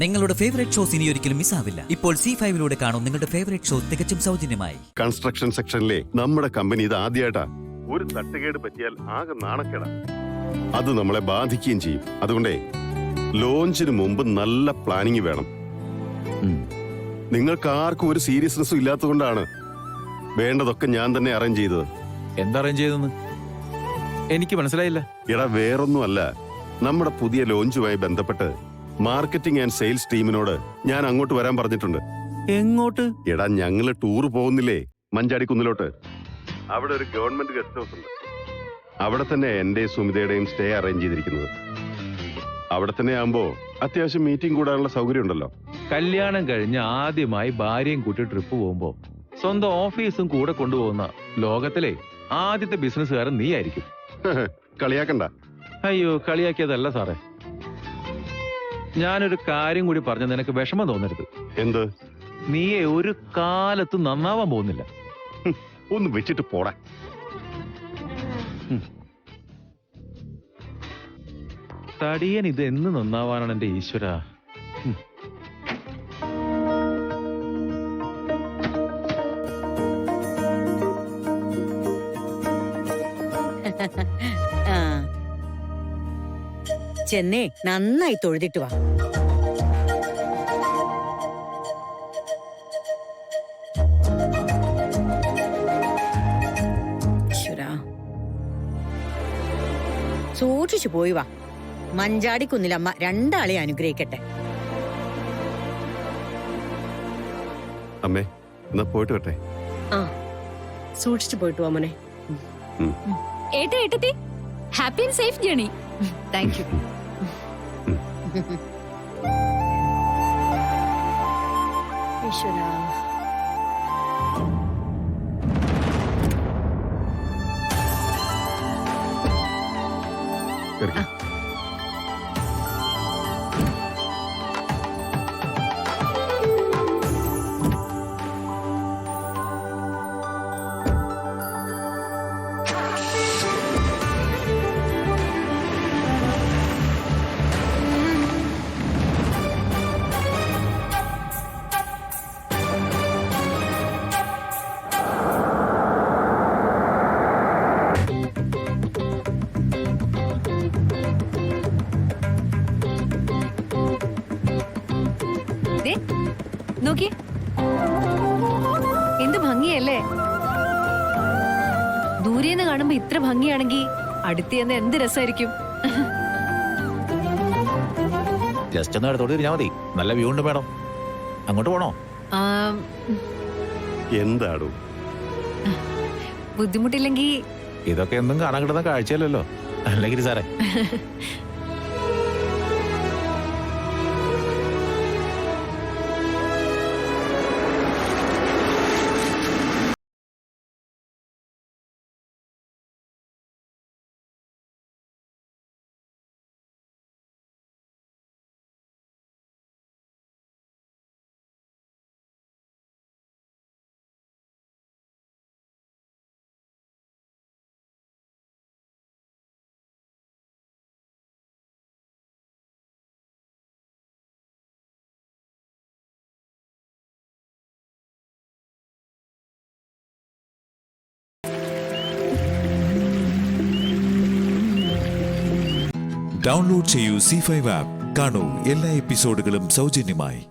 നിങ്ങളുടെ favourite shows ഇനി ഒരിക്കലും മിസ്സാവില്ല. ഇപ്പോൾ C5 കാണും നിങ്ങളുടെ ഫേവറേറ്റ് ഷോ തികച്ചും സൗജന്യമായി. കൺസ്ട്രക്ഷൻ സെക്ഷനിലെ നമ്മുടെ കമ്പനി ഇത് ആദ്യമായിട്ടാ. ഒരു തട്ടുകേട് പറ്റിയാൽ ആകെ നാണക്കേടാ. അത് നമ്മളെ ബാധിക്കുകയും ചെയ്യും. അതുകൊണ്ടേ ലോഞ്ചിന് മുമ്പ് നല്ല പ്ലാനിങ് വേണം. നിങ്ങൾക്ക് ആർക്കും ഒരു സീരിയസ്നെസ്സും ഇല്ലാത്തതുകൊണ്ടാണ് വേണ്ടതൊക്കെ ഞാൻ തന്നെ അറേഞ്ച് ചെയ്തത്. എന്താ അറേഞ്ച് ചെയ്തെന്ന് എനിക്ക് മനസ്സിലായില്ല. എടാ, വേറൊന്നുമല്ല, നമ്മുടെ പുതിയ ലോഞ്ചുമായി ബന്ധപ്പെട്ട് മാർക്കറ്റിംഗ് ആൻഡ് സെയിൽസ് ടീമിനോട് ഞാൻ അങ്ങോട്ട് വരാൻ പറഞ്ഞിട്ടുണ്ട്. എങ്ങോട്ട്? എടാ, ഞങ്ങള് ടൂർ പോകുന്നില്ലേ മഞ്ചാടിക്കുന്നിലോട്ട്. അവിടെ ഒരു ഗവൺമെന്റ് ഗസ്റ്റ് ഹൗസ് ഉണ്ട്. അവിടെ തന്നെ എന്റെ സുമിതയുടെയും സ്റ്റേ അറേഞ്ച് ചെയ്തിരിക്കുന്നത്. അവിടെ തന്നെ ആകുമ്പോ അത്യാവശ്യം മീറ്റിംഗ് കൂടാനുള്ള സൗകര്യം ഉണ്ടല്ലോ. കല്യാണം കഴിഞ്ഞ് ആദ്യമായി ഭാര്യയും കൂട്ടി ട്രിപ്പ് പോകുമ്പോ സ്വന്തം ഓഫീസും കൂടെ കൊണ്ടുപോകുന്ന ലോകത്തിലെ ആദ്യത്തെ ബിസിനസ്സുകാരൻ നീ ആയിരിക്കും. കളിയാക്കണ്ട. അയ്യോ, കളിയാക്കിയതല്ല സാറേ. ഞാനൊരു കാര്യം കൂടി പറഞ്ഞ നിനക്ക് വിഷമം തോന്നരുത്. എന്ത്? നീയെ ഒരു കാലത്തും നന്നാവാൻ പോകുന്നില്ല. ഒന്ന് വെച്ചിട്ട് പോടാ. തടിയൻ ഇത് എന്ന് നന്നാവാനാണ് എന്റെ ഈശ്വര. ചെന്നേ നന്നായി തൊഴുതിട്ട് വാ. സൂക്ഷിച്ചു പോയി വാ. മഞ്ചാടിക്കുന്നിലമ്മ രണ്ടാളെ അനുഗ്രഹിക്കട്ടെ. അമ്മേ, എന്നാ പോയിട്ട് വരട്ടെ. സൂക്ഷിച്ചു പോയിട്ട് വാ മോനെ. ഏട്ടത്തി happy and safe journey. Thank you. ഈശ്വരാ, നോക്കി എന്ത് ഭംഗിയല്ലേ. ദൂരേന്ന് കാണുമ്പോ ഇത്ര ഭംഗിയാണെങ്കി അടുത്തേന്ന് എന്ത് രസമായിരിക്കും. ജസ്റ്റ് ഒന്ന് അടുത്തോട്ട് തിരിഞ്ഞാ മതി. നല്ല വ്യൂ ഉണ്ട് മേഡം. അങ്ങോട്ട് പോണോ? എന്താടോ ബുദ്ധിമുട്ടില്ലെങ്കി. ഇതൊക്കെ എന്തും കാണാൻ കിട്ടുന്ന കാഴ്ചയല്ലല്ലോ. അല്ലെങ്കിൽ സാറേ, ഡൗൺലോഡ് ചെയ്യൂ C5 ആപ്പ്. കാണൂ എല്ലാ എപ്പിസോഡുകളും സൗജന്യമായി.